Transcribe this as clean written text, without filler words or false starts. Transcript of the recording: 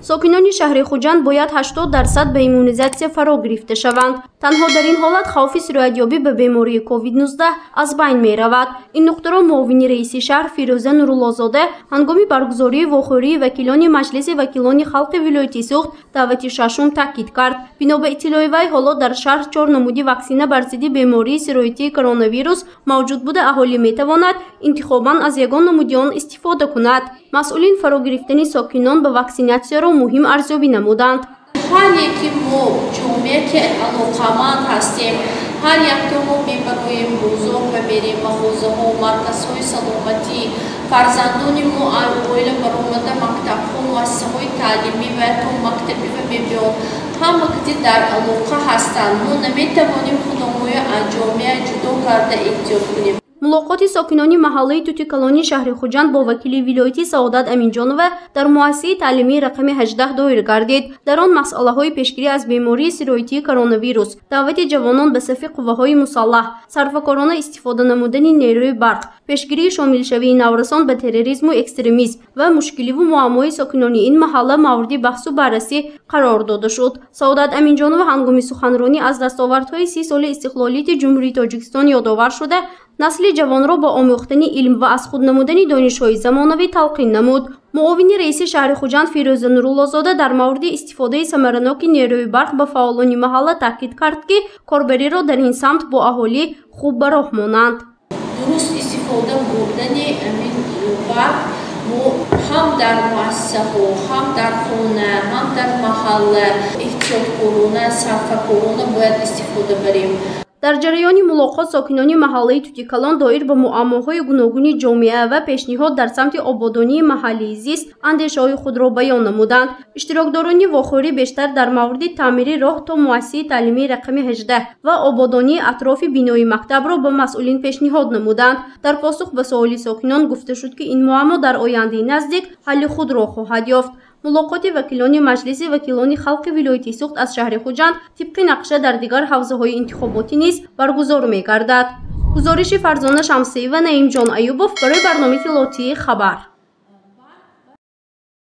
ساکنان شهر خوجند باید 80% به ایمونیزاسیون فرا گرفته شوند. تنها در این حالت خوف سرایت‌یابی به بیماری کووید 19 از بین می رود. این نکته را معاون رئیس شهر فیروزه نورالله‌زاده هنگام برگزاری واخوری وکیلان مجلس وکیلان خلق ولایت سوخت دعوت ششم تاکید کرد. بنا به اطلاع وی حالا در شهر 4 نمودی واکسینه بر ضد بیماری سرایتی کرونا ویروس موجود بوده. اهالی می تواند انتخاباً از یگان نمودی آن استفاده کند. مسئولین فرا گرفتن ساکنان به واکسیناسیون را مهم ارزیابی نمودند. هر یکی ما جامعه که علاقمند هستیم، هر یک ما میبرویم بزرگ و بریم حوزه ها و مرکز های سلامتی، فرزندان ما اوایل برآمده مکتب ها و مؤسسه های تعلیمی و تا مکتبی و بیان همه که در علاقه هستند. ما نمیتوانیم خودمون از جامعه جدا کرده احتیاط کنیم. ملاقات ساکنان محله توتیکالانی شهر خوجند با وکیل ولایتی سعادت امینجانوه در مؤسسه تعلیمی رقم 18 دایر گردید. در آن مسئله های پیشگیری از بیماری سرایتی کرونا ویروس، دعوت جوانان به صف قوه‌های مسلح، صرفه‌کارانه استفاده نمودن نیروی برق، پیشگیری شامل شوی نورسان به تروریسم و اکستریمیسم و مشکلی و معمای ساکنان این محله مورد بحث و بررسی قرار داده شد. سعادت امینجانوه هنگام سخنرانی از دستاوردهای 30 سال استقلالیت جمهوری تاجیکستان یادآور شده نسل جوان را با آموختن علم و از خود نمودن دانش‌های زمانوی تلقین نمود. معاون رئیس شهر خوجند فیروزه نورالله‌زاده در مورد استفاده ثمرناک نیروی برق به فعالان محله تاکید کرد که کاربری را در این سمت با اهالی خوب به راه مانند. درست استفاده بردن این برق هم در مؤسسه ها، هم در خانه، هم در محله احتیاطکارانه، صرفه‌کارانه باید استفاده بریم. در جریان ملاقات ساکنان محله توتیکالان دایر به معماهای گوناگون جامعه و پیشنهاد در سمت آبادانی محلی زیست اندیشه‌های خود را بیان نمودند. اشتراکداران واخوری بیشتر در مورد تعمیر راه تا مؤسسه تعلیمی رقم 18 و آبادانی اطراف بینای مکتب را به مسئولین پیشنهاد نمودند. در پاسخ به سوال ساکنان گفته شد که این معما در آینده نزدیک حل خود را خواهد یافت. ملاقات وکیلان مجلس وکیلان خلق ولایت سوخت از شهر خوجند طبق نقشه در دیگر حوزه های انتخاباتی نیز برگزار می گردد. گزارش فرزانه شمسی و نعیم جان ایوبوف برای برنامه فیلاتی خبر.